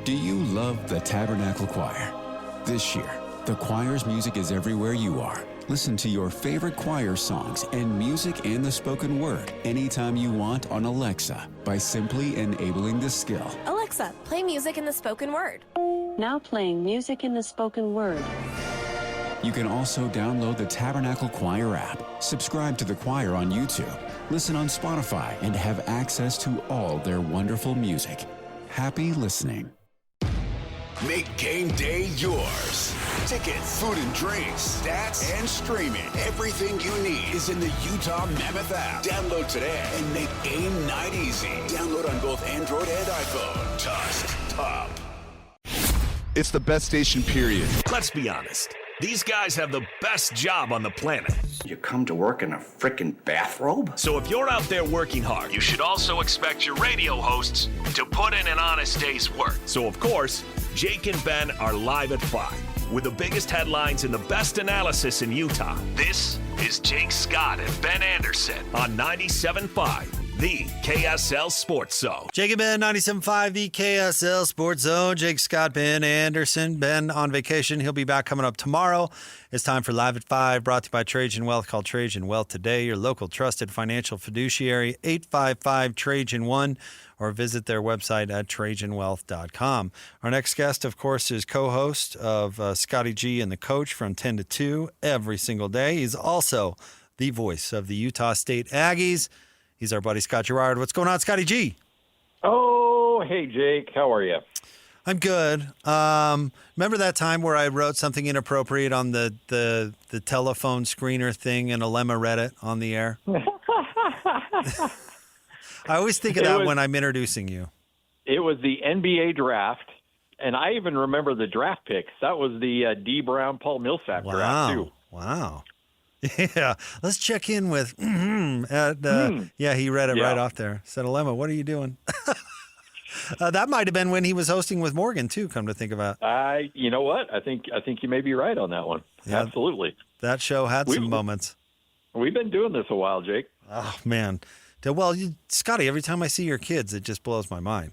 Do you love the Tabernacle Choir? This year, the choir's music is everywhere you are. Listen to your favorite choir songs and music and the spoken word anytime you want on Alexa by simply enabling the skill. Alexa, play music in the spoken word. Now playing music in the spoken word. You can also download the Tabernacle Choir app, subscribe to the choir on YouTube, listen on Spotify, and have access to all their wonderful music. Happy listening. Make game day yours. Tickets, food and drinks, stats, and streaming. Everything you need is in the Utah Mammoth app. Download today and make game night easy. Download on both Android and iPhone. Just top. It's the best station, period. Let's be honest. These guys have the best job on the planet. You come to work in a frickin' bathrobe? So if you're out there working hard, you should also expect your radio hosts to put in an honest day's work. So of course, Jake and Ben are live at 5 with the biggest headlines and the best analysis in Utah. This is Jake Scott and Ben Anderson on 97.5. The KSL Sports Zone. Jake and Ben, 97.5, the KSL Sports Zone. Jake Scott, Ben Anderson. Ben on vacation. He'll be back coming up tomorrow. It's time for Live at 5, brought to you by Trajan Wealth. Call Trajan Wealth today, your local trusted financial fiduciary, 855-TRAJAN-1, or visit their website at TrajanWealth.com. Our next guest, of course, is co-host of Scotty G and the Coach from 10 to 2 every single day. He's also the voice of the Utah State Aggies. He's our buddy, Scott Gerard. What's going on, Scotty G? Oh, hey, Jake. How are you? I'm good. Remember that time where I wrote something inappropriate on the telephone screener thing and Alema read it on the air? I always think of that when I'm introducing you. It was the NBA draft, and I even remember the draft picks. That was the D. Brown, Paul Millsap draft, too. Wow. Yeah, let's check in with. Yeah, he read it right off there. Said, "Alema, what are you doing?" That might have been when he was hosting with Morgan too. Come to think of it, you know what? I think you may be right on that one. Yeah, absolutely. That show had some moments. We've been doing this a while, Jake. Oh man, well, Scotty. Every time I see your kids, it just blows my mind.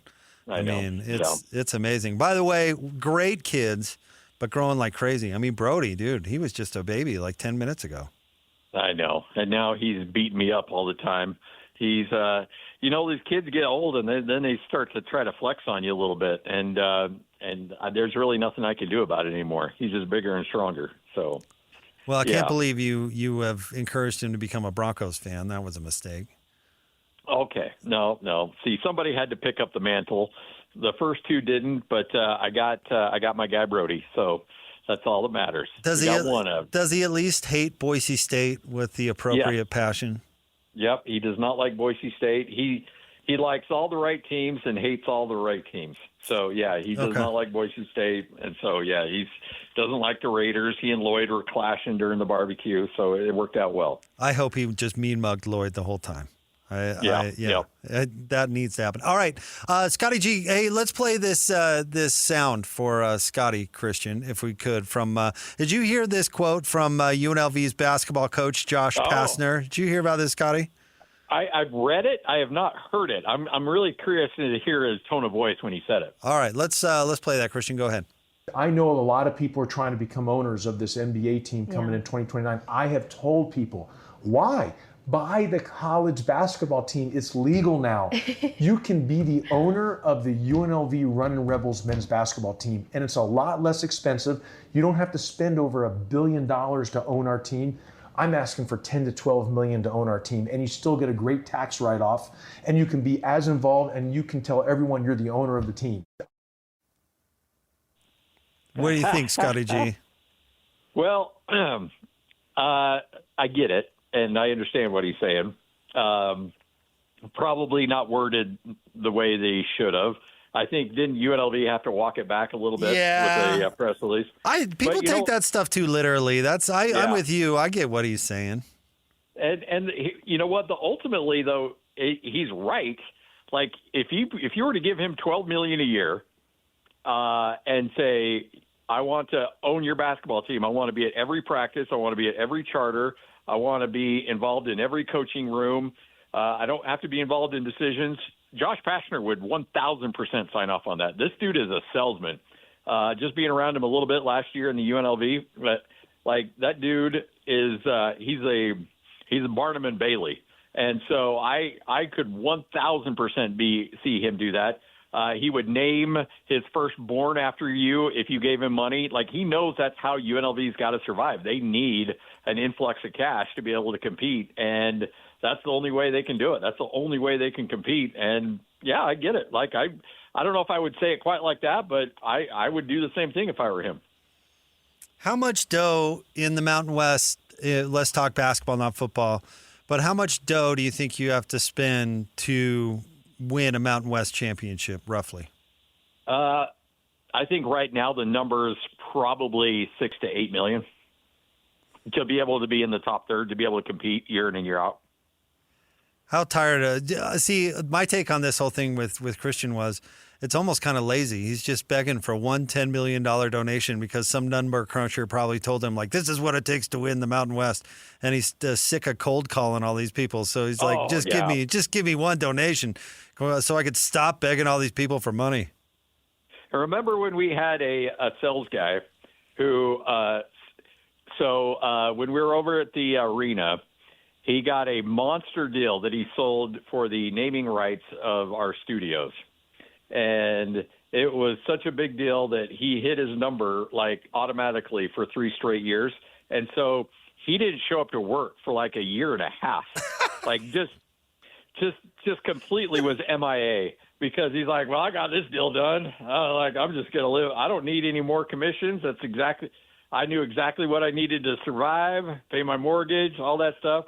I mean, it's amazing. By the way, great kids. But growing like crazy. I mean, Brody, dude, he was just a baby like 10 minutes ago. I know. And now he's beating me up all the time. He's, these kids get old and then they start to try to flex on you a little bit. And there's really nothing I can do about it anymore. He's just bigger and stronger. So, well, I can't believe you have encouraged him to become a Broncos fan. That was a mistake. Okay. No. See, somebody had to pick up the mantle. The first two didn't, but I got my guy Brody, so that's all that matters. Does he at least hate Boise State with the appropriate passion? Yep, he does not like Boise State. He likes all the right teams and hates all the right teams. So yeah, he does not like Boise State, and so yeah, he doesn't like the Raiders. He and Lloyd were clashing during the barbecue, so it worked out well. I hope he just mean mugged Lloyd the whole time. That needs to happen. All right, Scotty G. Hey, let's play this sound for Scotty Christian, if we could. Did you hear this quote from UNLV's basketball coach Josh Pastner? Did you hear about this, Scotty? I've read it. I have not heard it. I'm really curious to hear his tone of voice when he said it. All right, let's play that. Christian, go ahead. I know a lot of people are trying to become owners of this NBA team coming in 2029. I have told people, why? Buy the college basketball team. It's legal now. You can be the owner of the UNLV Runnin' Rebels men's basketball team, and it's a lot less expensive. You don't have to spend over $1 billion to own our team. I'm asking for 10 to 12 million to own our team, and you still get a great tax write-off, and you can be as involved, and you can tell everyone you're the owner of the team. What do you think, Scotty G? Well, I get it. And I understand what he's saying. Probably not worded the way they should have. I think didn't UNLV have to walk it back a little bit with the press release? People take that stuff too literally. I'm with you. I get what he's saying. And you know what? Ultimately, though, he's right. Like if you were to give him $12 million a year and say, I want to own your basketball team. I want to be at every practice. I want to be at every charter. I want to be involved in every coaching room. I don't have to be involved in decisions. Josh Pastner would 1,000% sign off on that. This dude is a salesman. Just being around him a little bit last year in the UNLV, but like that dude is he's a Barnum and Bailey, and so I could 1,000% see him do that. He would name his firstborn after you if you gave him money. Like, he knows that's how UNLV's got to survive. They need an influx of cash to be able to compete, and that's the only way they can do it. That's the only way they can compete. And, yeah, I get it. Like, I don't know if I would say it quite like that, but I would do the same thing if I were him. How much dough in the Mountain West, let's talk basketball, not football, but how much dough do you think you have to spend to win a Mountain West championship, roughly? I think right now the number is probably $6 to $8 million to be able to be in the top third, to be able to compete year in and year out. How tired? See, my take on this whole thing with Christian was it's almost kind of lazy. He's just begging for one $10 million donation because some number cruncher probably told him, like, this is what it takes to win the Mountain West. And he's sick of cold calling all these people. So he's like, just give me one donation so I could stop begging all these people for money. I remember when we had a sales guy who, when we were over at the arena, he got a monster deal that he sold for the naming rights of our studios. And it was such a big deal that he hit his number like automatically for 3 straight years. And so he didn't show up to work for like a year and a half, like just completely was MIA, because he's like, well, I got this deal done. I'm just going to live. I don't need any more commissions. I knew exactly what I needed to survive, pay my mortgage, all that stuff.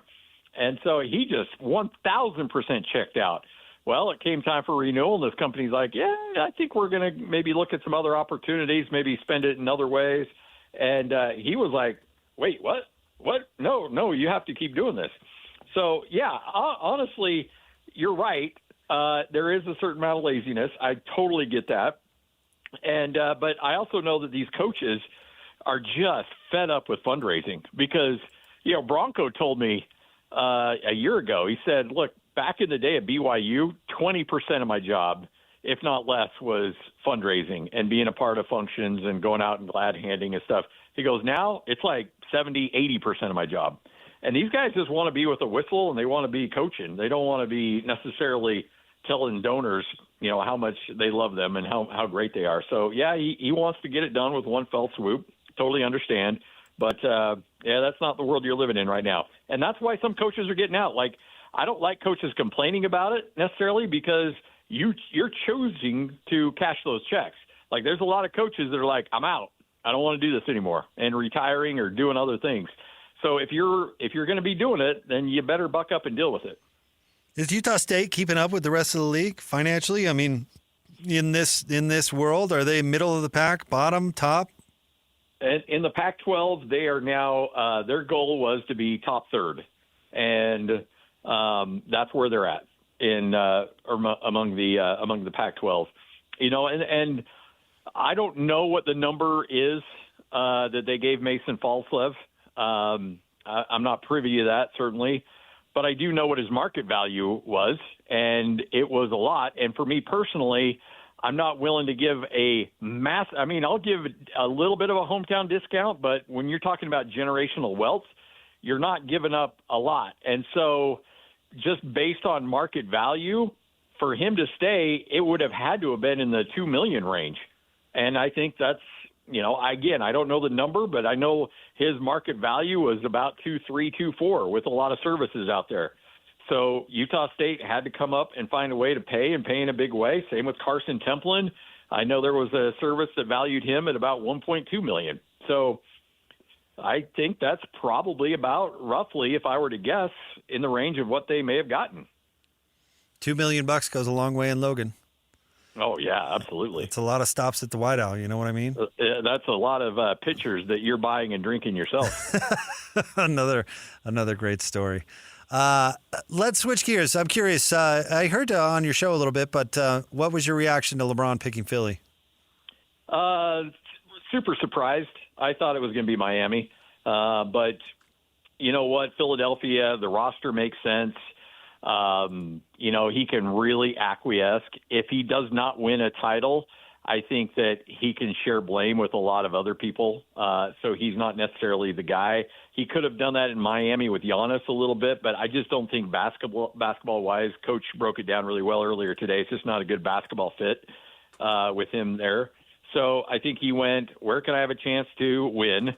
And so he just 1,000% checked out. Well, it came time for renewal, and this company's like, yeah, I think we're going to maybe look at some other opportunities, maybe spend it in other ways. And he was like, wait, what? What? No, you have to keep doing this. So, yeah, honestly, you're right. There is a certain amount of laziness. I totally get that. And but I also know that these coaches are just fed up with fundraising because, Bronco told me a year ago, he said, look, back in the day at BYU, 20% of my job, if not less, was fundraising and being a part of functions and going out and glad handing and stuff. He goes, now it's like 70, 80% of my job. And these guys just want to be with a whistle and they want to be coaching. They don't want to be necessarily telling donors, how much they love them and how great they are. So, yeah, he wants to get it done with one fell swoop. Totally understand. But, that's not the world you're living in right now. And that's why some coaches are getting out. Like, I don't like coaches complaining about it necessarily because you're choosing to cash those checks. Like, there's a lot of coaches that are like, I'm out. I don't want to do this anymore, and retiring or doing other things. So if you're going to be doing it, then you better buck up and deal with it. Is Utah State keeping up with the rest of the league financially? I mean, in this world, are they middle of the pack, bottom, top? In the Pac-12, they are now their goal was to be top third, and that's where they're at among the Pac-12. And I don't know what the number is that they gave Mason Falslev. I'm not privy to that, certainly, but I do know what his market value was, and it was a lot. And for me personally, I'm not willing to give I'll give a little bit of a hometown discount, but when you're talking about generational wealth, you're not giving up a lot. And so just based on market value, for him to stay, it would have had to have been in the $2 million range. And I think that's, again, I don't know the number, but I know his market value was about 2.3, 2.4 with a lot of services out there. So Utah State had to come up and find a way to pay in a big way. Same with Carson Templin. I know there was a service that valued him at about $1.2 million. So I think that's probably about roughly, if I were to guess, in the range of what they may have gotten. $2 million goes a long way in Logan. Oh, yeah, absolutely. It's a lot of stops at the White Owl, you know what I mean? That's a lot of pitchers that you're buying and drinking yourself. Another great story. Let's switch gears. I'm curious. I heard on your show a little bit, but what was your reaction to LeBron picking Philly? Super surprised. I thought it was going to be Miami. But you know what? Philadelphia, the roster makes sense. He can really acquiesce. If he does not win a title, I think that he can share blame with a lot of other people. So he's not necessarily the guy. He could have done that in Miami with Giannis a little bit, but I just don't think basketball-wise, Coach broke it down really well earlier today. It's just not a good basketball fit with him there. So I think he went, where can I have a chance to win?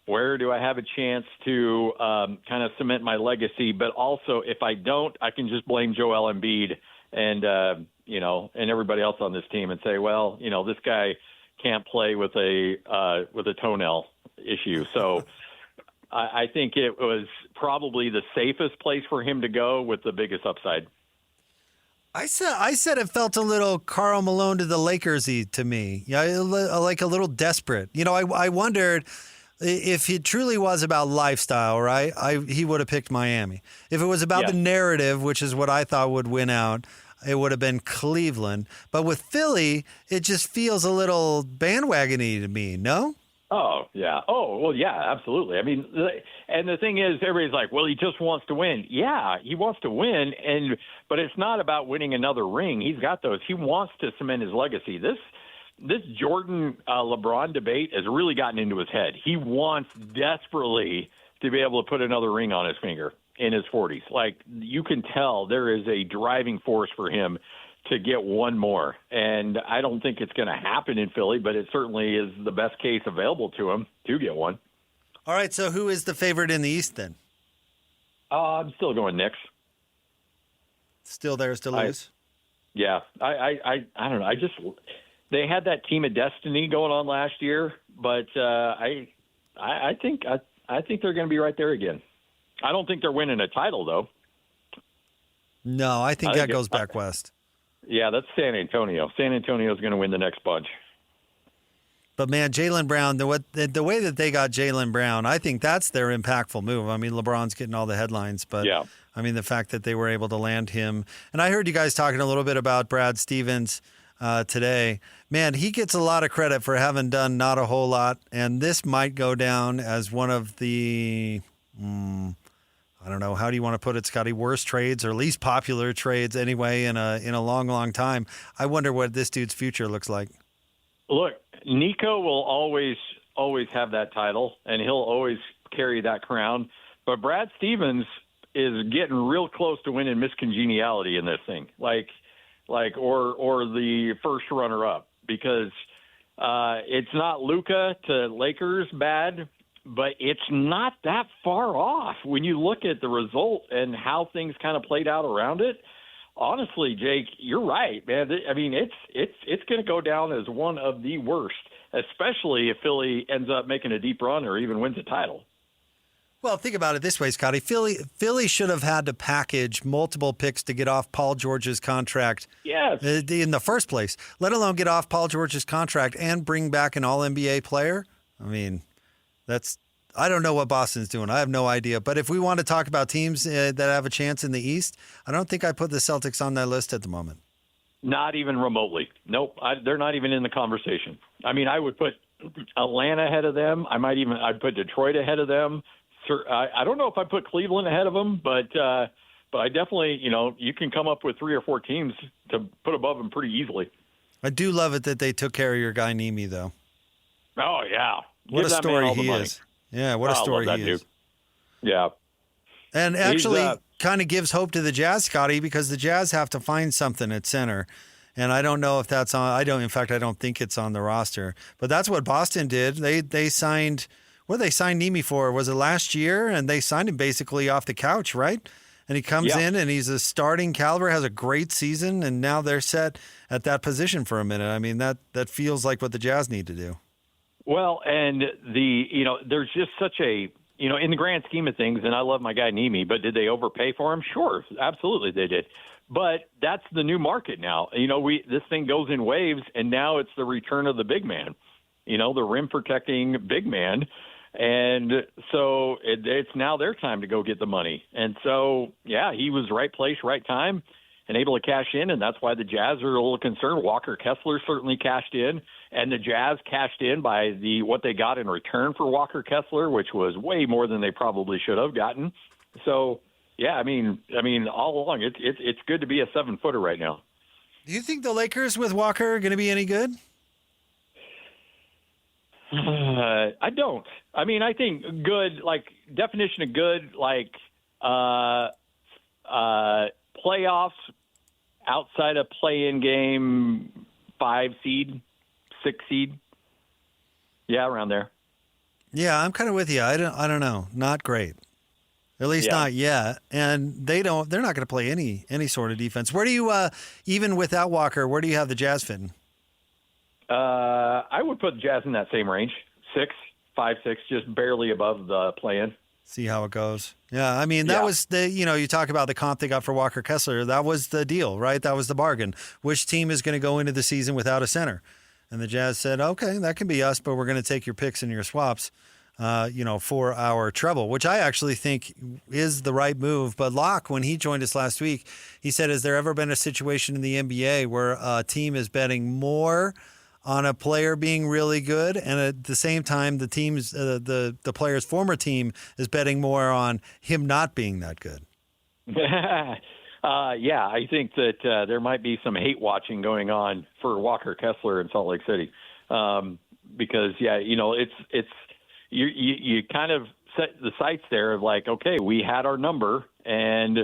Where do I have a chance to kind of cement my legacy? But also, if I don't, I can just blame Joel Embiid and everybody else on this team and say, well, this guy can't play with a toenail issue. So I think it was probably the safest place for him to go with the biggest upside. I said it felt a little Karl Malone to the Lakers-y to me. Yeah, like a little desperate. I wondered if it truly was about lifestyle, right? He would have picked Miami. If it was about the narrative, which is what I thought would win out, it would have been Cleveland. But with Philly, it just feels a little bandwagon-y to me, no? Oh, yeah. Oh, well, yeah, absolutely. I mean, and the thing is, everybody's like, well, he just wants to win. Yeah, he wants to win, but it's not about winning another ring. He's got those. He wants to cement his legacy. This Jordan LeBron debate has really gotten into his head. He wants desperately to be able to put another ring on his finger in his 40s. Like, you can tell there is a driving force for him to get one more. And I don't think it's going to happen in Philly, but it certainly is the best case available to him to get one. All right, so who is the favorite in the East then? I'm still going Knicks. Still theirs to lose? I don't know. They had that team of destiny going on last year, but I think they're going to be right there again. I don't think they're winning a title, though. No, I think that goes back west. Yeah, that's San Antonio. San Antonio's going to win the next bunch. But, man, Jaylen Brown, the way that they got Jaylen Brown, I think that's their impactful move. I mean, LeBron's getting all the headlines, but, I mean, the fact that they were able to land him. And I heard you guys talking a little bit about Brad Stevens today. Man, he gets a lot of credit for having done not a whole lot, and this might go down as one of the I don't know, how do you want to put it, Scotty? Worst trades or least popular trades anyway in a long, long time. I wonder what this dude's future looks like. Look, Nico will always have that title, and he'll always carry that crown. But Brad Stevens is getting real close to winning Miss Congeniality in this thing, or the first runner-up, because it's not Luka to Lakers bad, but it's not that far off when you look at the result and how things kind of played out around it. Honestly, Jake, you're right, man. I mean, it's going to go down as one of the worst, especially if Philly ends up making a deep run or even wins a title. Well, think about it this way, Scotty. Philly should have had to package multiple picks to get off Paul George's contract in the first place, let alone get off Paul George's contract and bring back an All-NBA player. I mean, I don't know what Boston's doing. I have no idea. But if we want to talk about teams that have a chance in the East, I don't think I put the Celtics on that list at the moment. Not even remotely. Nope. They're not even in the conversation. I mean, I would put Atlanta ahead of them. I'd put Detroit ahead of them. I don't know if I put Cleveland ahead of them, but I definitely, you can come up with 3 or 4 teams to put above them pretty easily. I do love it that they took care of your guy Nemi, though. Oh, yeah. What a story he is. Yeah, what a story he is. Yeah. And actually kind of gives hope to the Jazz, Scotty, because the Jazz have to find something at center. And I don't know if that's on. In fact, I don't think it's on the roster. But that's what Boston did. They signed, what did they sign Nemi for? Was it last year? And they signed him basically off the couch, right? And he comes in and he's a starting caliber, has a great season, and now they're set at that position for a minute. I mean, that feels like what the Jazz need to do. Well, and there's just such a, in the grand scheme of things, and I love my guy Nemi, but did they overpay for him? Sure, absolutely they did. But that's the new market now. This thing goes in waves, and now it's the return of the big man, the rim protecting big man. And so it's now their time to go get the money. And so, he was right place, right time, and able to cash in, and that's why the Jazz are a little concerned. Walker Kessler certainly cashed in, and the Jazz cashed in by what they got in return for Walker Kessler, which was way more than they probably should have gotten. So, Yeah, I mean, all along, it's good to be a 7-footer right now. Do you think the Lakers with Walker are going to be any good? I don't. I mean, I think good, like definition of good, like playoffs outside of play-in game, 5 seed, 6 seed. Yeah, around there. Yeah, I'm kind of with you. I don't know. Not great. At least not yet. And they're not going to play any sort of defense. Where do you even without Walker, where do you have the Jazz fitting? I would put the Jazz in that same range. 5, 6, just barely above the play-in. See how it goes. Yeah, I mean, that was you talk about the comp they got for Walker Kessler. That was the deal, right? That was the bargain. Which team is going to go into the season without a center? And the Jazz said, okay, that can be us, but we're going to take your picks and your swaps, for our treble, which I actually think is the right move. But Locke, when he joined us last week, he said, has there ever been a situation in the NBA where a team is betting more on a player being really good, and at the same time, the team's the player's former team is betting more on him not being that good? I think that there might be some hate watching going on for Walker Kessler in Salt Lake City, because it's you kind of set the sights there of like, okay, we had our number and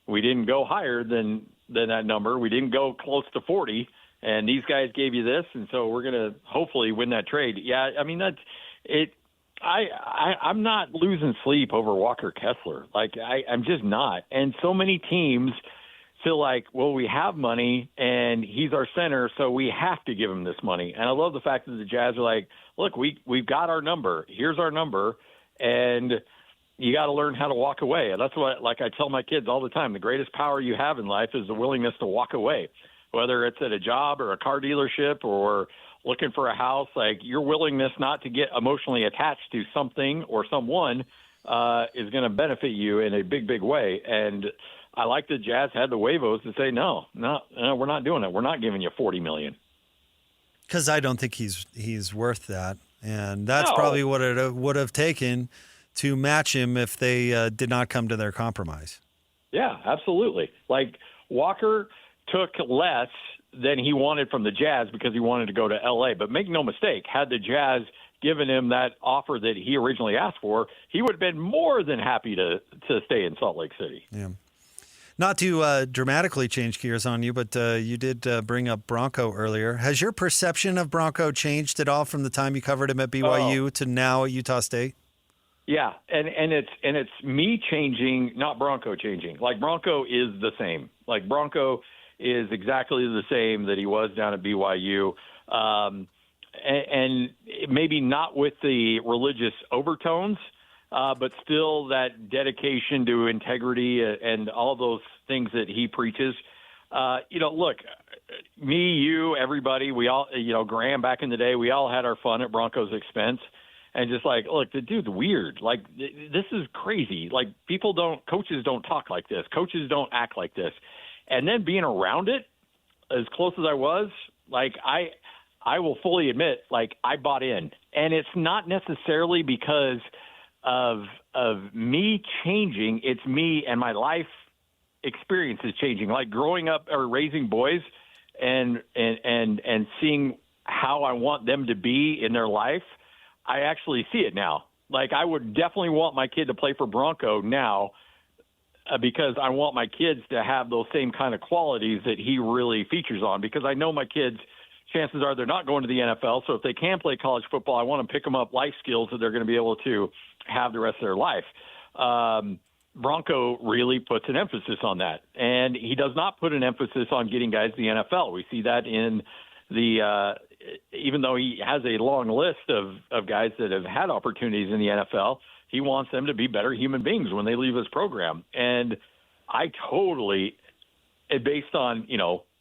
we didn't go higher than that number. We didn't go close to 40. And these guys gave you this, and so we're going to hopefully win that trade. Yeah, I mean, that's it. I'm not losing sleep over Walker Kessler. Like, I'm just not. And so many teams feel like, well, we have money, and he's our center, so we have to give him this money. And I love the fact that the Jazz are like, look, we've got our number. Here's our number, and you got to learn how to walk away. And that's what, like I tell my kids all the time, the greatest power you have in life is the willingness to walk away. Whether it's at a job or a car dealership or looking for a house, like your willingness not to get emotionally attached to something or someone is going to benefit you in a big, big way. And I like the Jazz had the huevos to say, no, we're not doing it. We're not giving you $40 million. Because I don't think he's worth that. And that's probably what it would have taken to match him if they did not come to their compromise. Yeah, absolutely. Like Walker took less than he wanted from the Jazz because he wanted to go to L.A. But make no mistake, had the Jazz given him that offer that he originally asked for, he would have been more than happy to stay in Salt Lake City. Yeah. Not to dramatically change gears on you, but you did bring up Bronco earlier. Has your perception of Bronco changed at all from the time you covered him at BYU to now at Utah State? Yeah, and it's me changing, not Bronco changing. Like Bronco is the same. Like Bronco is exactly the same that he was down at BYU, and maybe not with the religious overtones, but still that dedication to integrity and all those things that he preaches. Look, me, you, everybody, we all, Graham back in the day, we all had our fun at Broncos' expense. And just like, look, the dude's weird. Like, this is crazy. Like, coaches don't talk like this. Coaches don't act like this. And then being around it, as close as I was, like I will fully admit, like I bought in, and it's not necessarily because of me changing. It's me and my life experience is changing. Like growing up or raising boys, and seeing how I want them to be in their life. I actually see it now. Like I would definitely want my kid to play for Bronco now. Because I want my kids to have those same kind of qualities that he really features on. Because I know my kids, chances are they're not going to the NFL. So if they can play college football, I want to pick them up life skills that they're going to be able to have the rest of their life. Bronco really puts an emphasis on that. And he does not put an emphasis on getting guys to the NFL. We see that in even though he has a long list of guys that have had opportunities in the NFL, he wants them to be better human beings when they leave his program. And I totally, based on,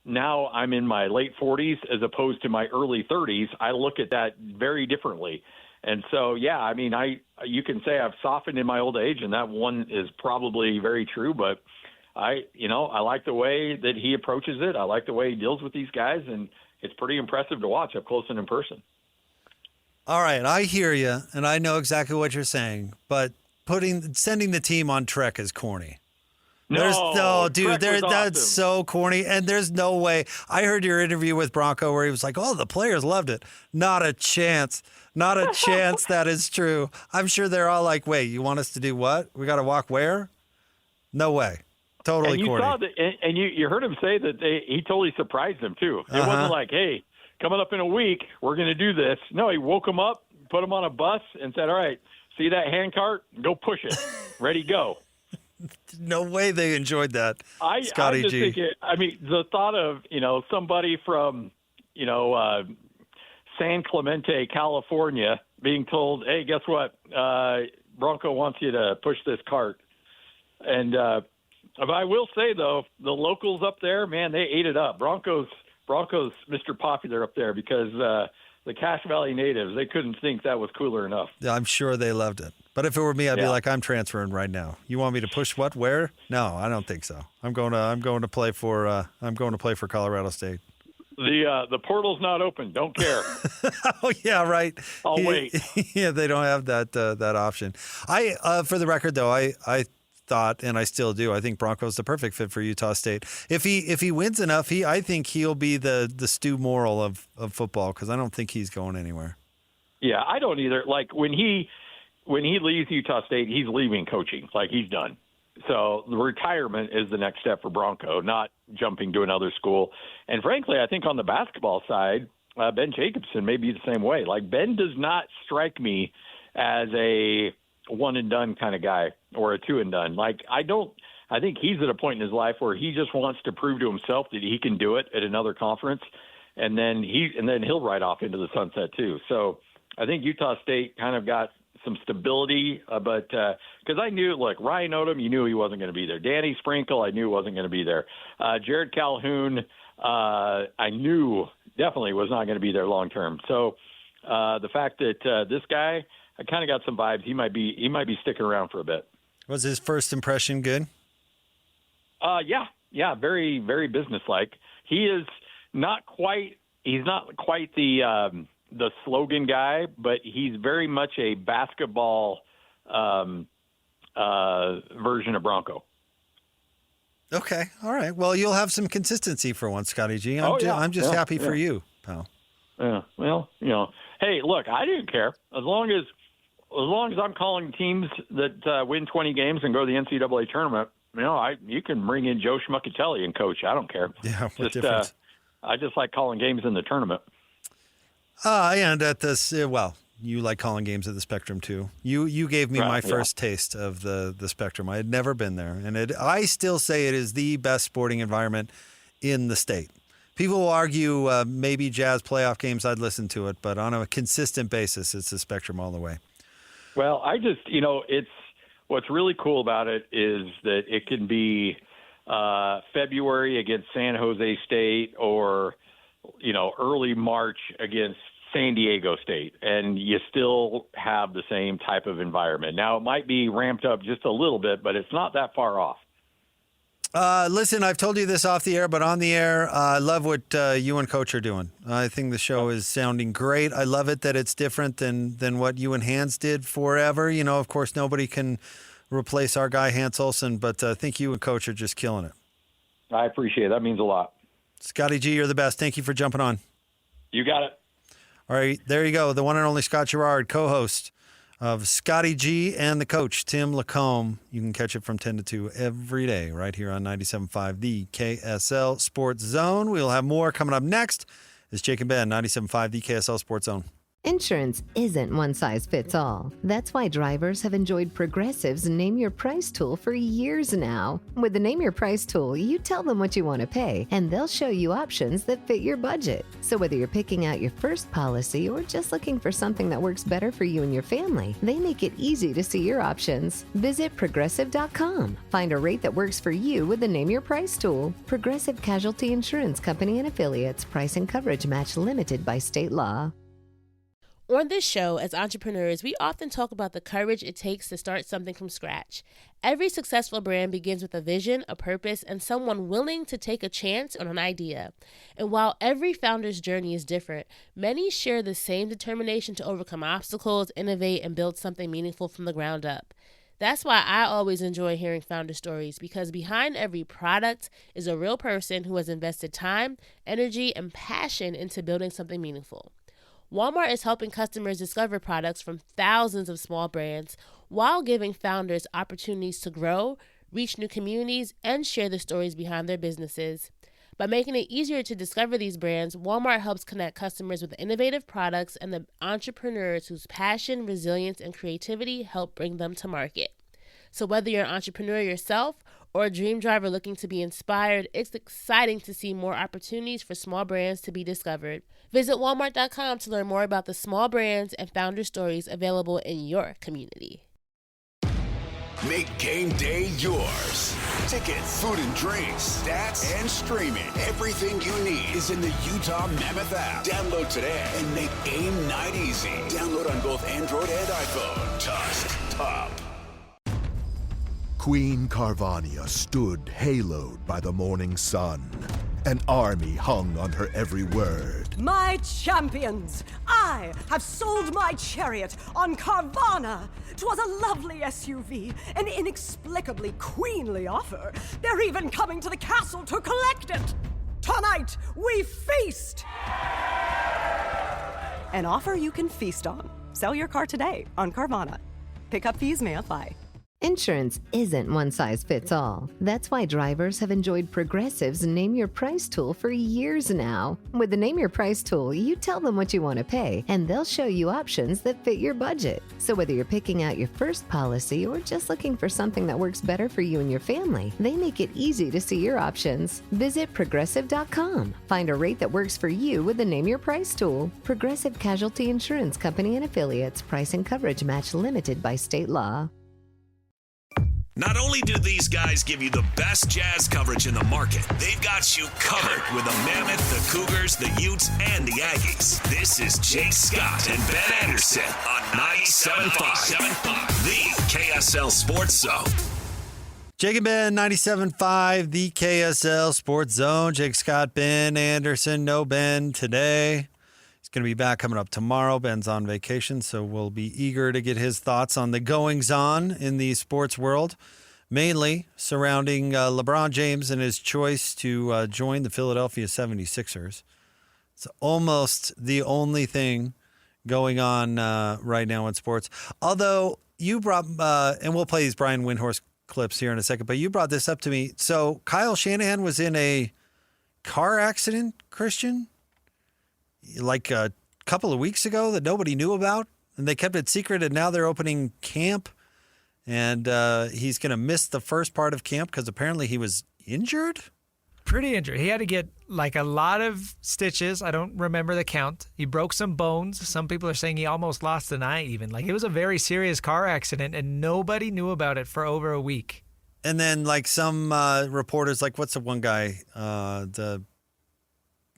now I'm in my late 40s as opposed to my early 30s, I look at that very differently. And so, yeah, I mean, you can say I've softened in my old age, and that one is probably very true, but I like the way that he approaches it. I like the way he deals with these guys, and it's pretty impressive to watch up close and in person. All right, I hear you, and I know exactly what you're saying, but sending the team on trek is corny. Dude, Trek was that's awesome. so corny. And there's no way. I heard your interview with Bronco where he was like, "Oh, the players loved it." Not a chance. Not a chance that is true. I'm sure they're all like, "Wait, you want us to do what? We got to walk where?" No way. Totally and you corny. saw that, and you heard him say that he totally surprised them too. It wasn't like, "Hey, coming up in a week, we're going to do this." No, he woke them up, put them on a bus, and said, "All right, see that hand cart? Go push it. Ready, go." No way they enjoyed that. Scotty I just G. think the thought of somebody from San Clemente, California, being told, "Hey, guess what? Bronco wants you to push this cart." And I will say though, the locals up there, man, they ate it up. Broncos, Mr. Popular up there because the Cache Valley natives, they couldn't think that was cooler enough. Yeah, I'm sure they loved it. But if it were me, I'd be like, "I'm transferring right now. You want me to push what? Where? No, I don't think so. I'm going to play for Colorado State." The portal's not open. Don't care. Oh yeah, right. I'll wait. Yeah, they don't have that option. For the record though, I thought, and I still do, I think Bronco's the perfect fit for Utah State. If he wins enough, I think he'll be the Stu Morrill of football because I don't think he's going anywhere. Yeah, I don't either. Like when he leaves Utah State, he's leaving coaching. Like he's done. So the retirement is the next step for Bronco, not jumping to another school. And frankly, I think on the basketball side, Ben Jacobson may be the same way. Like Ben does not strike me as a one and done kind of guy or a two and done. Like I think he's at a point in his life where he just wants to prove to himself that he can do it at another conference. And then he'll ride off into the sunset too. So I think Utah State kind of got some stability, but because I knew, like Ryan Odom, you knew he wasn't going to be there. Danny Sprinkle, I knew wasn't going to be there. Jared Calhoun, I knew definitely was not going to be there long term. So the fact that this guy, I kind of got some vibes. He might be sticking around for a bit. Was his first impression good? Yeah, very, very businesslike. He is not quite. He's not quite the slogan guy, but he's very much a basketball version of Bronco. Okay, all right. Well, you'll have some consistency for once, Scotty G. I'm just happy for you, pal. Yeah. Well, hey, look, I didn't care as long as I'm calling teams that win 20 games and go to the NCAA tournament. You can bring in Joe Schmuckatelli and coach. I don't care. Yeah, what difference? I just like calling games in the tournament. And at this, you like calling games at the Spectrum too. You gave me my first taste of the Spectrum. I had never been there, and I still say it is the best sporting environment in the state. People will argue maybe Jazz playoff games, I'd listen to it, but on a consistent basis, it's the Spectrum all the way. Well, I just, it's what's really cool about it is that it can be February against San Jose State or, early March against San Diego State, and you still have the same type of environment. Now, it might be ramped up just a little bit, but it's not that far off. Listen, I've told you this off the air, but on the air, I love what you and Coach are doing. I think the show is sounding great. I love it that it's different than what you and Hans did forever. Of course, nobody can replace our guy, Hans Olsen, but I think you and Coach are just killing it. I appreciate it. That means a lot. Scotty G, you're the best. Thank you for jumping on. You got it. All right, there you go. The one and only Scott Gerard, co-host of Scotty G and the coach, Tim Lacombe. You can catch it from 10 to 2 every day right here on 97.5, the KSL Sports Zone. We'll have more coming up next. It's Jake and Ben, 97.5, the KSL Sports Zone. Insurance isn't one size fits all. That's why drivers have enjoyed Progressive's Name Your Price tool for years now. With the Name Your Price tool, you tell them what you want to pay, and they'll show you options that fit your budget. So whether you're picking out your first policy or just looking for something that works better for you and your family, they make it easy to see your options. Visit Progressive.com. Find a rate that works for you with the Name Your Price tool. Progressive Casualty Insurance Company and Affiliates. Price and coverage match limited by state law. On this show, as entrepreneurs, we often talk about the courage it takes to start something from scratch. Every successful brand begins with a vision, a purpose, and someone willing to take a chance on an idea. And while every founder's journey is different, many share the same determination to overcome obstacles, innovate, and build something meaningful from the ground up. That's why I always enjoy hearing founder stories, because behind every product is a real person who has invested time, energy, and passion into building something meaningful. Walmart is helping customers discover products from thousands of small brands while giving founders opportunities to grow, reach new communities, and share the stories behind their businesses. By making it easier to discover these brands, Walmart helps connect customers with innovative products and the entrepreneurs whose passion, resilience, and creativity help bring them to market. So whether you're an entrepreneur yourself or a dream driver looking to be inspired, it's exciting to see more opportunities for small brands to be discovered. Visit walmart.com to learn more about the small brands and founder stories available in your community. Make game day yours. Tickets, food and drinks, stats, and streaming. Everything you need is in the Utah Mammoth app. Download today and make game night easy. Download on both Android and iPhone. Tusk Top. Queen Carvania stood haloed by the morning sun. An army hung on her every word. My champions, I have sold my chariot on Carvana. 'Twas a lovely SUV, an inexplicably queenly offer. They're even coming to the castle to collect it. Tonight, we feast. An offer you can feast on. Sell your car today on Carvana. Pickup fees may apply. Insurance isn't one size fits all. That's why drivers have enjoyed Progressive's Name Your Price tool for years now. With the Name Your Price tool, you tell them what you want to pay, and they'll show you options that fit your budget. So whether you're picking out your first policy or just looking for something that works better for you and your family, they make it easy to see your options. Visit Progressive.com. Find a rate that works for you with the Name Your Price tool. Progressive Casualty Insurance Company and Affiliates. Price and coverage match limited by state law. Not only do these guys give you the best jazz coverage in the market, they've got you covered with the Mammoth, the Cougars, the Utes, and the Aggies. This is Jake Scott and Ben Anderson on 97.5, the KSL Sports Zone. Jake and Ben, 97.5, the KSL Sports Zone. Jake Scott, Ben Anderson, no Ben today. He's going to be back coming up tomorrow. Ben's on vacation, so we'll be eager to get his thoughts on the goings-on in the sports world, mainly surrounding LeBron James and his choice to join the Philadelphia 76ers. It's almost the only thing going on right now in sports. Although you brought, and we'll play these Brian Windhorst clips here in a second, but you brought this up to me. So Kyle Shanahan was in a car accident, Christian, like a couple of weeks ago that nobody knew about, and they kept it secret, and now they're opening camp, and he's going to miss the first part of camp because apparently he was injured? Pretty injured. He had to get like a lot of stitches. I don't remember the count. He broke some bones. Some people are saying he almost lost an eye even. Like, it was a very serious car accident, and nobody knew about it for over a week. And then like some reporters, like what's the one guy,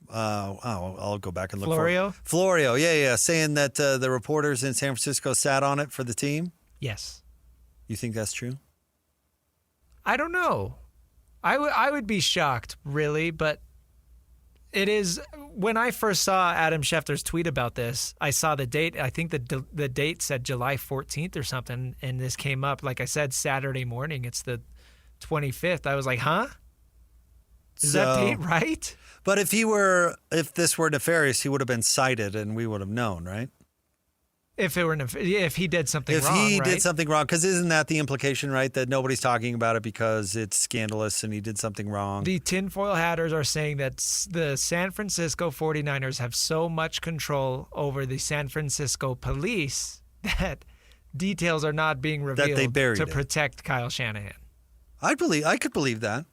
I'll go back and look Florio? for it. Florio, yeah, saying that the reporters in San Francisco sat on it for the team. Yes. You think that's true? I don't know. I would be shocked, really, but it is. When I first saw Adam Schefter's tweet about this, I saw the date. I think the date said July 14th or something, and this came up, like I said, Saturday morning. It's the 25th. I was like, huh? Is that date right? But if this were nefarious, he would have been cited and we would have known, right? If he did something wrong, If he right? did something wrong, because isn't that the implication, right? That nobody's talking about it because it's scandalous and he did something wrong. The tinfoil hatters are saying that the San Francisco 49ers have so much control over the San Francisco police that details are not being revealed That they buried to it. protect Kyle Shanahan. I could believe that.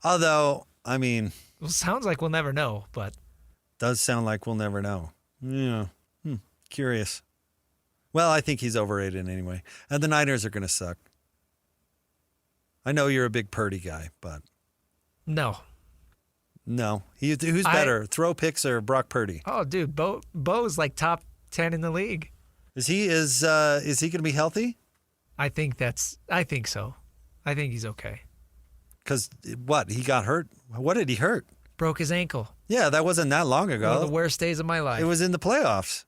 Although, I mean... Well, sounds like we'll never know, but... Does sound like we'll never know. Yeah. Curious. Well, I think he's overrated anyway. And the Niners are going to suck. I know you're a big Purdy guy, but... No. Who's better, throw picks or Brock Purdy? Oh, dude, Bo's like top 10 in the league. Is he going to be healthy? I think so. I think he's okay. Because what? He got hurt? What did he hurt? Broke his ankle. Yeah, that wasn't that long ago. One of the worst days of my life. It was in the playoffs.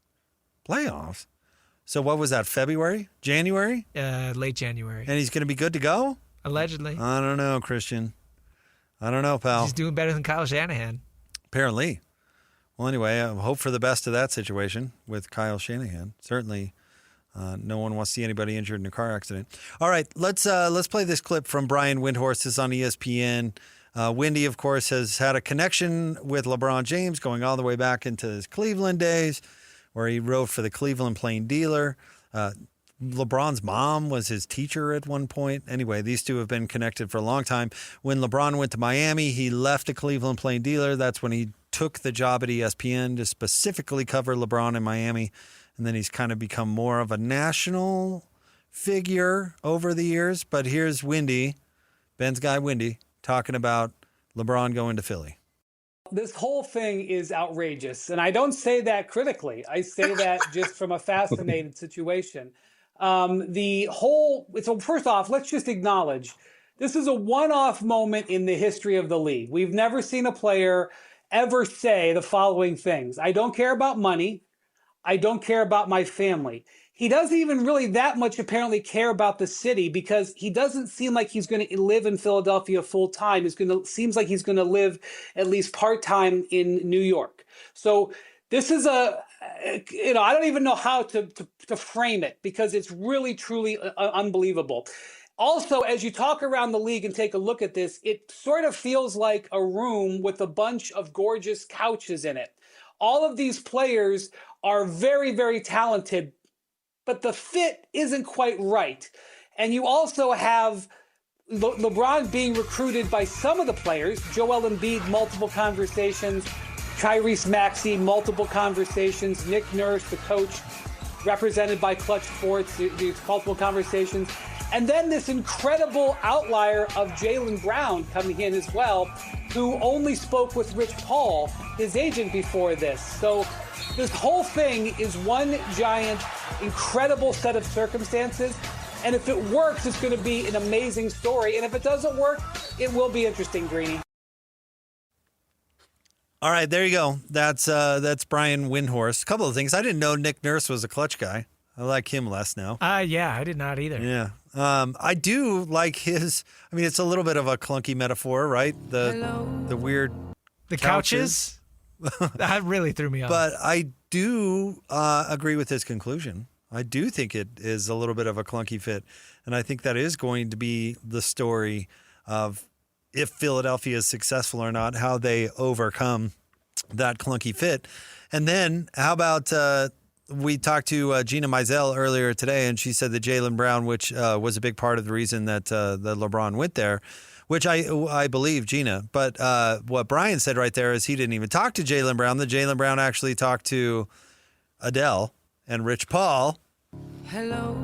So what was that, February? January? Late January. And he's going to be good to go? Allegedly. I don't know, Christian. I don't know, pal. He's doing better than Kyle Shanahan. Apparently. Well, anyway, I hope for the best of that situation with Kyle Shanahan. Certainly, no one wants to see anybody injured in a car accident. All right, let's play this clip from Brian Windhorst. This is on ESPN. Windy, of course, has had a connection with LeBron James going all the way back into his Cleveland days, where he wrote for the Cleveland Plain Dealer. LeBron's mom was his teacher at one point. Anyway, these two have been connected for a long time. When LeBron went to Miami, he left the Cleveland Plain Dealer. That's when he took the job at ESPN to specifically cover LeBron in Miami. And then he's kind of become more of a national figure over the years. But here's Windy, Ben's guy Windy, talking about LeBron going to Philly. This whole thing is outrageous. And I don't say that critically. I say that just from a fascinated situation. First off, let's just acknowledge this is a one-off moment in the history of the league. We've never seen a player ever say the following things. I don't care about money. I don't care about my family. He doesn't even really that much apparently care about the city because he doesn't seem like he's going to live in Philadelphia full time. Seems like he's going to live at least part time in New York. So this is I don't even know how to frame it because it's really, truly unbelievable. Also, as you talk around the league and take a look at this, it sort of feels like a room with a bunch of gorgeous couches in it. All of these players are very, very talented, but the fit isn't quite right. And you also have LeBron being recruited by some of the players, Joel Embiid, multiple conversations, Tyrese Maxey, multiple conversations, Nick Nurse, the coach, represented by Clutch Sports, these multiple conversations. And then this incredible outlier of Jaylen Brown coming in as well, who only spoke with Rich Paul, his agent, before this. So this whole thing is one giant, incredible set of circumstances. And if it works, it's going to be an amazing story. And if it doesn't work, it will be interesting, Greeny. All right, there you go. That's Brian Windhorst. A couple of things. I didn't know Nick Nurse was a Clutch guy. I like him less now. Yeah, I did not either. Yeah. I do like his, I mean, it's a little bit of a clunky metaphor, right? The weird couches. That really threw me off. But I do agree with his conclusion. I do think it is a little bit of a clunky fit. And I think that is going to be the story of if Philadelphia is successful or not, how they overcome that clunky fit. And then how about we talked to Gina Mizell earlier today, and she said that Jaylen Brown, which was a big part of the reason that LeBron went there, which I believe Gina. But what Brian said right there is he didn't even talk to Jaylen Brown. The Jaylen Brown actually talked to Adele and Rich Paul. Hello.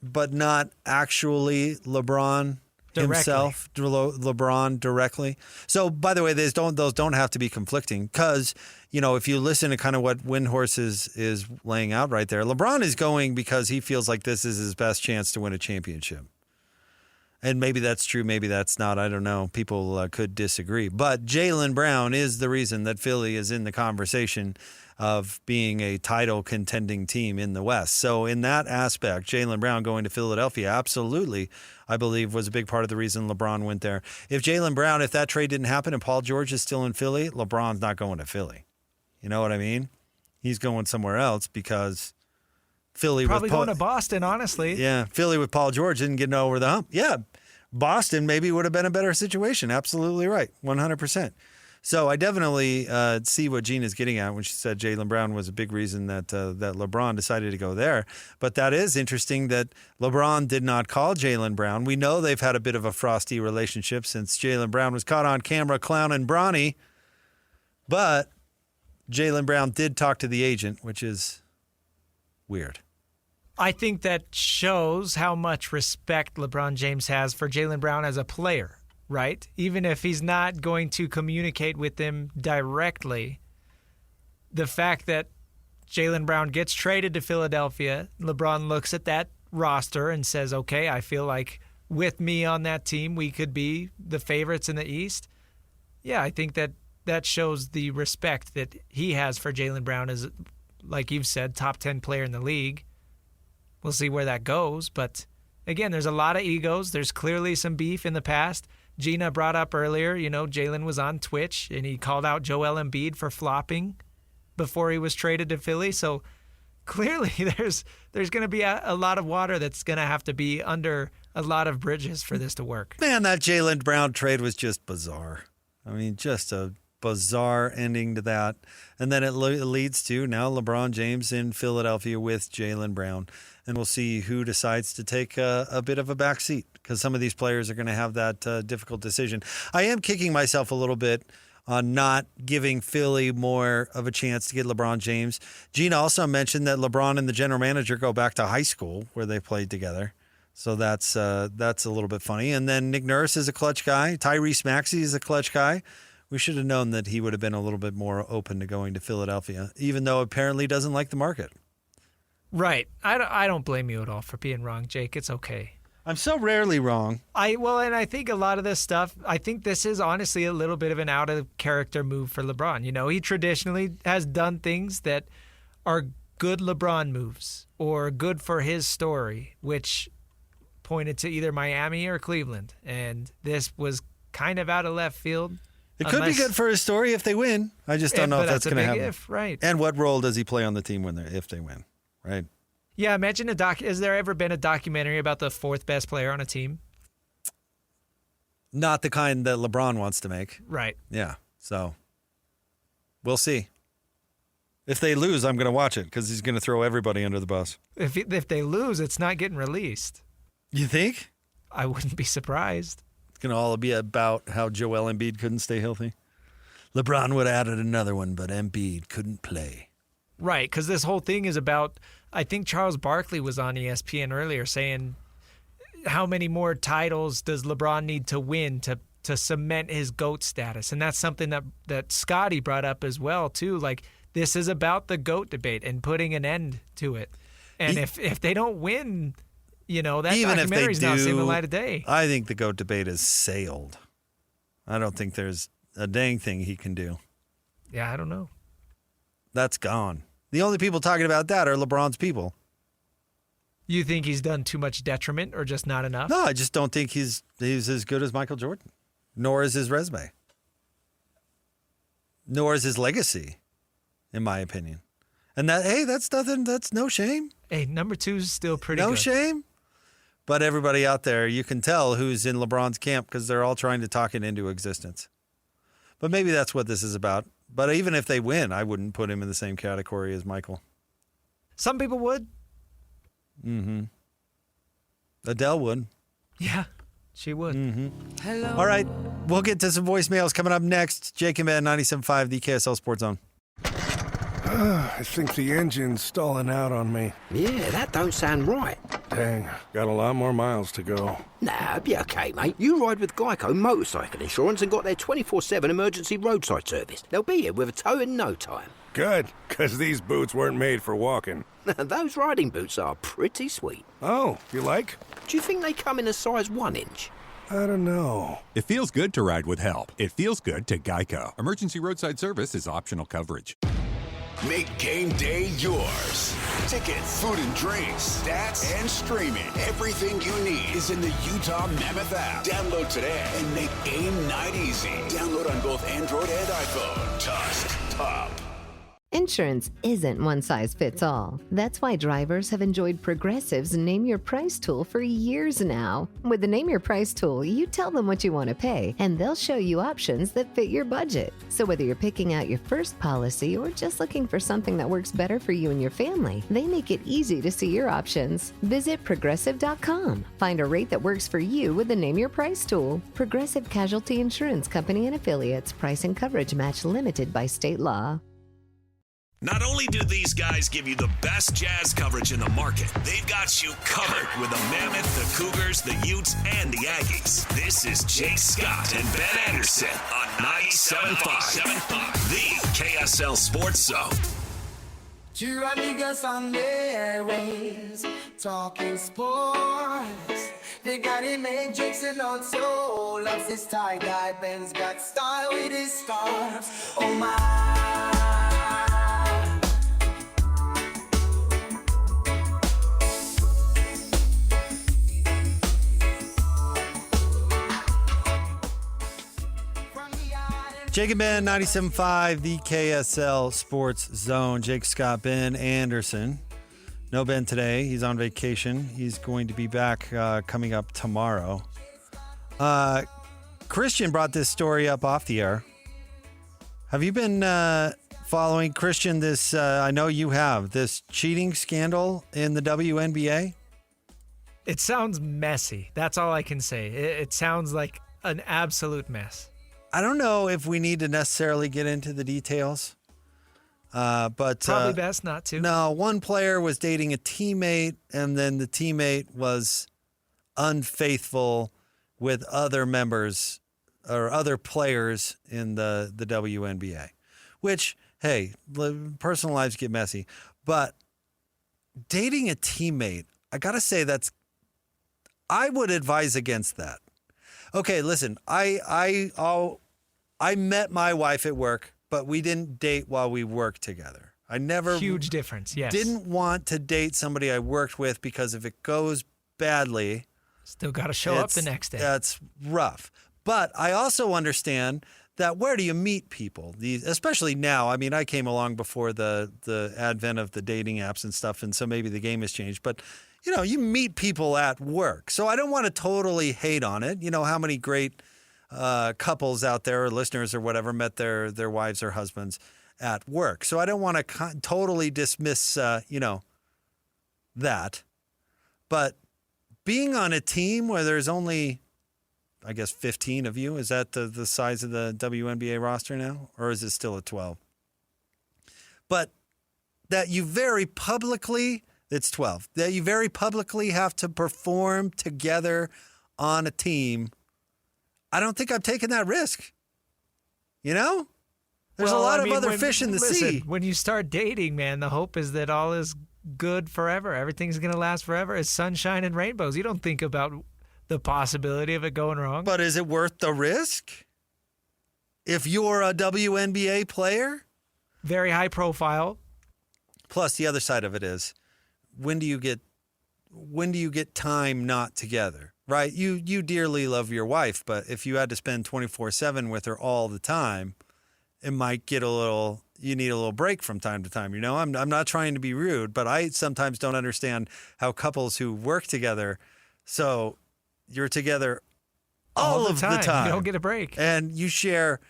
But not actually LeBron himself, LeBron directly. So, by the way, those don't have to be conflicting because, you know, if you listen to kind of what Windhorst is laying out right there, LeBron is going because he feels like this is his best chance to win a championship. And maybe that's true, maybe that's not. I don't know. People could disagree. But Jaylen Brown is the reason that Philly is in the conversation of being a title contending team in the West. So in that aspect, Jaylen Brown going to Philadelphia, absolutely, I believe, was a big part of the reason LeBron went there. If Jaylen Brown, if that trade didn't happen and Paul George is still in Philly, LeBron's not going to Philly. You know what I mean? He's going somewhere else because Philly probably with Paul, going to Boston, honestly. Yeah, Philly with Paul George didn't get over the hump. Yeah, Boston maybe would have been a better situation. Absolutely right, 100%. So I definitely see what Gina's getting at when she said Jaylen Brown was a big reason that that LeBron decided to go there. But that is interesting that LeBron did not call Jaylen Brown. We know they've had a bit of a frosty relationship since Jaylen Brown was caught on camera clowning Bronny. But Jaylen Brown did talk to the agent, which is weird. I think that shows how much respect LeBron James has for Jaylen Brown as a player. Right? Even if he's not going to communicate with them directly, the fact that Jaylen Brown gets traded to Philadelphia, LeBron looks at that roster and says, okay, I feel like with me on that team, we could be the favorites in the East. Yeah, I think that shows the respect that he has for Jaylen Brown as, like you've said, top 10 player in the league. we'll see where that goes. But again, there's a lot of egos. There's clearly some beef in the past. Gina brought up earlier, Jalen was on Twitch and he called out Joel Embiid for flopping before he was traded to Philly. So clearly there's going to be a lot of water that's going to have to be under a lot of bridges for this to work. Man, that Jaylen Brown trade was just bizarre. I mean, just a bizarre ending to that. And then it leads to now LeBron James in Philadelphia with Jaylen Brown. And we'll see who decides to take a bit of a back seat because some of these players are going to have that difficult decision. I am kicking myself a little bit on not giving Philly more of a chance to get LeBron James. Gina also mentioned that LeBron and the general manager go back to high school where they played together. So that's a little bit funny. And then Nick Nurse is a clutch guy. Tyrese Maxey is a clutch guy. We should have known that he would have been a little bit more open to going to Philadelphia, even though apparently doesn't like the market. Right. I don't blame you at all for being wrong, Jake. It's okay. I'm so rarely wrong. And I think a lot of this stuff, I think this is honestly a little bit of an out-of-character move for LeBron. He traditionally has done things that are good LeBron moves or good for his story, which pointed to either Miami or Cleveland. And this was kind of out of left field. It could be good for his story if they win. I just don't know if that's going to happen. If, right. And what role does he play on the team if they win, right? Yeah, imagine has there ever been a documentary about the fourth best player on a team? Not the kind that LeBron wants to make. Right. Yeah, so we'll see. If they lose, I'm going to watch it because he's going to throw everybody under the bus. If they lose, it's not getting released. You think? I wouldn't be surprised. It's going to all be about how Joel Embiid couldn't stay healthy. LeBron would have added another one, but Embiid couldn't play. Right, because this whole thing is about, I think Charles Barkley was on ESPN earlier saying, how many more titles does LeBron need to win to cement his GOAT status? And that's something that Scotty brought up as well, too. Like, this is about the GOAT debate and putting an end to it. And if they don't win, that even documentary's not seeing the light of day. I think the GOAT debate is sailed. I don't think there's a dang thing he can do. Yeah, I don't know. That's gone. The only people talking about that are LeBron's people. You think he's done too much detriment or just not enough? No, I just don't think he's as good as Michael Jordan, nor is his resume, nor is his legacy, in my opinion. And that's nothing. That's no shame. Hey, number 2 is still pretty good. No shame. But everybody out there, you can tell who's in LeBron's camp because they're all trying to talk it into existence. But maybe that's what this is about. But even if they win, I wouldn't put him in the same category as Michael. Some people would. Mm-hmm. Adele would. Yeah, she would. Mm-hmm. Hello. All right, we'll get to some voicemails coming up next. Jake and Ben, 97.5, the KSL Sports Zone. I think the engine's stalling out on me. Yeah, that don't sound right. Dang, got a lot more miles to go. Nah, be okay, mate. You ride with Geico Motorcycle Insurance and got their 24/7 emergency roadside service. They'll be here with a tow in no time. Good, because these boots weren't made for walking. Those riding boots are pretty sweet. Oh, you like? Do you think they come in a size 1 inch? I don't know. It feels good to ride with help. It feels good to Geico. Emergency roadside service is optional coverage. Make game day yours. Tickets, food and drinks, stats, and streaming. Everything you need is in the Utah Mammoth app. Download today and make game night easy. Download on both Android and iPhone. Tusk Top. Insurance isn't one size fits all. That's why drivers have enjoyed Progressive's Name Your Price tool for years now. With the Name Your Price tool, you tell them what you want to pay, and they'll show you options that fit your budget. So whether you're picking out your first policy or just looking for something that works better for you and your family, they make it easy to see your options. Visit Progressive.com. Find a rate that works for you with the Name Your Price tool. Progressive Casualty Insurance Company and Affiliates. Price and coverage match limited by state law. Not only do these guys give you the best jazz coverage in the market, they've got you covered with the Mammoth, the Cougars, the Utes, and the Aggies. This is Jake Scott and Ben Anderson on 97.5, the KSL Sports Zone. Two amigos on the airwaves, talking sports. They got it made, Jake's and also loves his tie-dye. Ben's got style with his scarf. Oh my. Jake and Ben, 97.5, the KSL Sports Zone. Jake, Scott, Ben Anderson. No Ben today. He's on vacation. He's going to be back coming up tomorrow. Christian brought this story up off the air. Have you been following, Christian, this, I know you have, this cheating scandal in the WNBA? It sounds messy. That's all I can say. It sounds like an absolute mess. I don't know if we need to necessarily get into the details, but probably best not to. No, one player was dating a teammate, and then the teammate was unfaithful with other members or other players in the WNBA, which, hey, personal lives get messy, but dating a teammate, I got to say I would advise against that. Okay, listen, I met my wife at work, but we didn't date while we worked together. I never... Huge difference, yes. Didn't want to date somebody I worked with because if it goes badly... Still got to show up the next day. That's rough. But I also understand that where do you meet people? Especially now. I mean, I came along before the advent of the dating apps and stuff, and so maybe the game has changed. But, you meet people at work. So I don't want to totally hate on it. You know how many great... couples out there or listeners or whatever met their wives or husbands at work. So I don't want to totally dismiss, that. But being on a team where there's only, I guess, 15 of you, is that the size of the WNBA roster now? Or is it still at 12? But that you very publicly, it's 12, that you very publicly have to perform together on a team. I don't think I'm taking that risk. There's a lot of other fish in the sea. When you start dating, man, the hope is that all is good forever. Everything's going to last forever. It's sunshine and rainbows. You don't think about the possibility of it going wrong. But is it worth the risk? If you're a WNBA player? Very high profile. Plus, the other side of it is, when do you get time not together? Right? You dearly love your wife, but if you had to spend 24/7 with her all the time, it might get you need a little break from time to time. I'm not trying to be rude, but I sometimes don't understand how couples who work together, so you're together all of the time. You don't get a break. And you share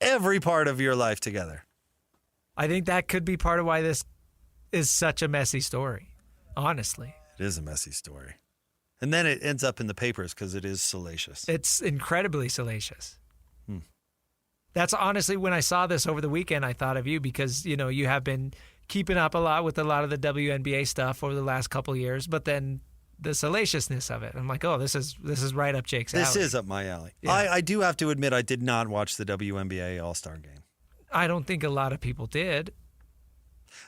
every part of your life together. I think that could be part of why this is such a messy story, honestly. It is a messy story. And then it ends up in the papers because it is salacious. It's incredibly salacious. That's honestly, when I saw this over the weekend, I thought of you because, you have been keeping up a lot with a lot of the WNBA stuff over the last couple of years, but then the salaciousness of it. I'm like, oh, this is right up Jake's alley. This is up my alley. Yeah. I do have to admit I did not watch the WNBA All-Star Game. I don't think a lot of people did.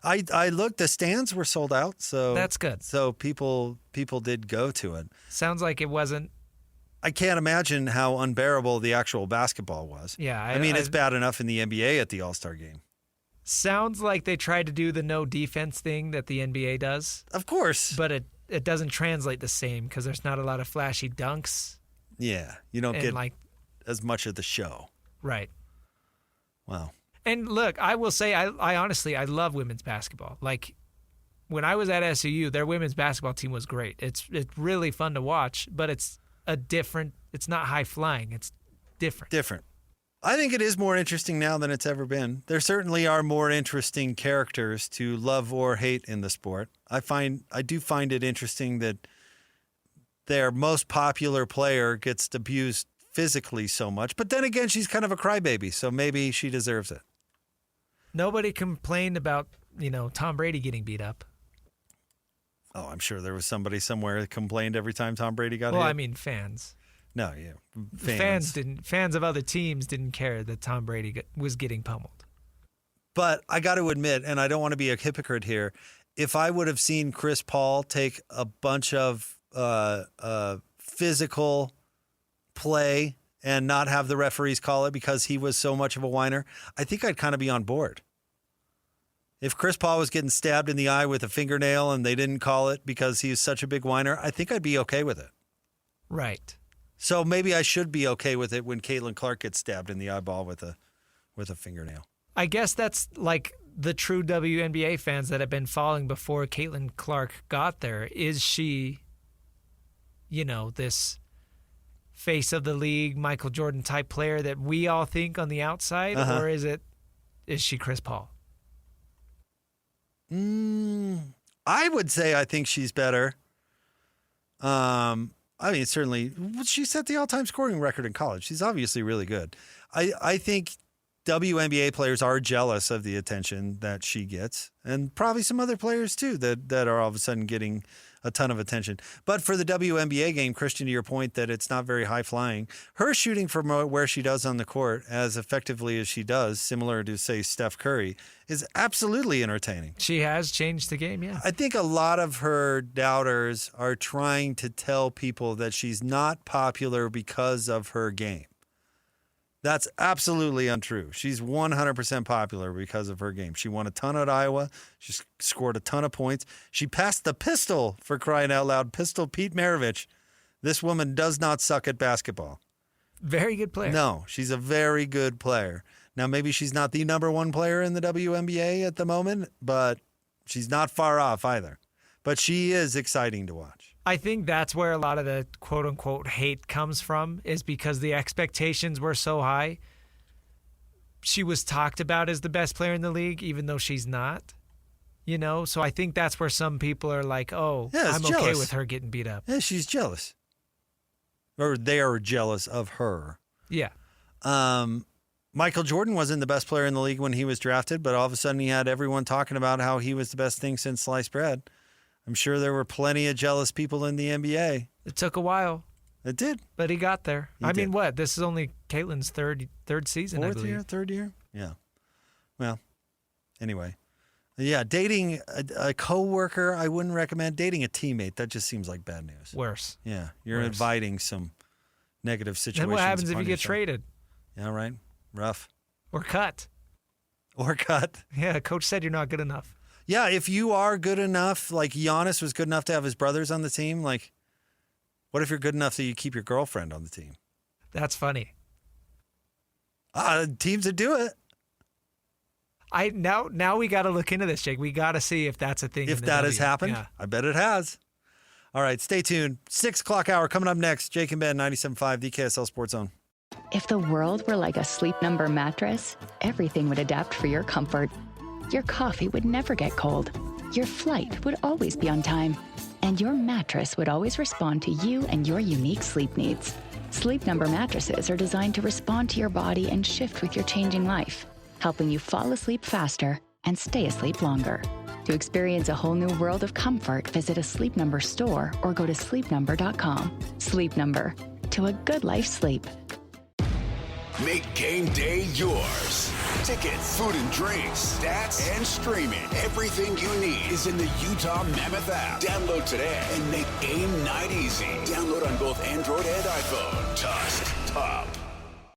I looked, the stands were sold out, so that's good. So people did go to it. Sounds like it wasn't. I can't imagine how unbearable the actual basketball was. Yeah. I mean, it's bad enough in the NBA at the All-Star Game. Sounds like they tried to do the no defense thing that the NBA does. Of course. But it doesn't translate the same because there's not a lot of flashy dunks. Yeah. You don't get as much of the show. Right. Wow. And look, I will say, I honestly, I love women's basketball. Like, when I was at SUU, their women's basketball team was great. It's really fun to watch, but it's not high flying. It's different. I think it is more interesting now than it's ever been. There certainly are more interesting characters to love or hate in the sport. I do find it interesting that their most popular player gets abused physically so much, but then again, she's kind of a crybaby, so maybe she deserves it. Nobody complained about, Tom Brady getting beat up. Oh, I'm sure there was somebody somewhere that complained every time Tom Brady got hit. Well, I mean, fans. No, yeah. Fans of other teams didn't care that Tom Brady was getting pummeled. But I got to admit, and I don't want to be a hypocrite here, if I would have seen Chris Paul take a bunch of physical play and not have the referees call it because he was so much of a whiner, I think I'd kind of be on board. If Chris Paul was getting stabbed in the eye with a fingernail and they didn't call it because he was such a big whiner, I think I'd be okay with it. Right. So maybe I should be okay with it when Caitlin Clark gets stabbed in the eyeball with a with a fingernail. I guess that's like the true WNBA fans that have been following before Caitlin Clark got there. Is she, this face of the league, Michael Jordan type player that we all think on the outside, or is she Chris Paul? I would say I think she's better. Certainly, she set the all-time scoring record in college. She's obviously really good. I think WNBA players are jealous of the attention that she gets, and probably some other players too that are all of a sudden getting a ton of attention. But for the WNBA game, Christian, to your point that it's not very high-flying, her shooting from where she does on the court as effectively as she does, similar to, say, Steph Curry, is absolutely entertaining. She has changed the game, yeah. I think a lot of her doubters are trying to tell people that she's not popular because of her game. That's absolutely untrue. She's 100% popular because of her game. She won a ton at Iowa. She scored a ton of points. She passed the pistol, for crying out loud. Pistol Pete Maravich. This woman does not suck at basketball. Very good player. No, she's a very good player. Now, maybe she's not the number one player in the WNBA at the moment, but she's not far off either. But she is exciting to watch. I think that's where a lot of the quote-unquote hate comes from, is because the expectations were so high. She was talked about as the best player in the league, even though she's not. So I think that's where some people are like, oh, yeah, I'm okay with her getting beat up. Yeah, she's jealous. Or they are jealous of her. Yeah. Michael Jordan wasn't the best player in the league when he was drafted, but all of a sudden he had everyone talking about how he was the best thing since sliced bread. I'm sure there were plenty of jealous people in the NBA. It took a while. It did. But he got there. Mean, what? This is only Caitlin's third season, I believe. Third year? Yeah. Well, anyway. Yeah, dating a coworker, I wouldn't recommend. Dating a teammate, that just seems like bad news. Worse. Yeah, you're inviting some negative situations. Then what happens if you get traded? Yeah, right. Rough. Or cut. Yeah, coach said you're not good enough. Yeah, if you are good enough, like Giannis was good enough to have his brothers on the team, like, what if you're good enough that you keep your girlfriend on the team? That's funny. Teams that do it. Now we got to look into this, Jake. We got to see if that's a thing. If that has happened, yeah. I bet it has. All right, stay tuned. 6 o'clock hour coming up next. Jake and Ben, 97.5, the KSL Sports Zone. If the world were like a Sleep Number mattress, everything would adapt for your comfort. Your coffee would never get cold. Your flight would always be on time. And your mattress would always respond to you and your unique sleep needs. Sleep Number mattresses are designed to respond to your body and shift with your changing life, helping you fall asleep faster and stay asleep longer. To experience a whole new world of comfort, visit a Sleep Number store or go to sleepnumber.com. Sleep Number. To a good night's sleep. Make game day yours. Tickets, food and drinks, stats, and streaming. Everything you need is in the Utah Mammoth app. Download today and make game night easy. Download on both Android and iPhone. Tusk Top.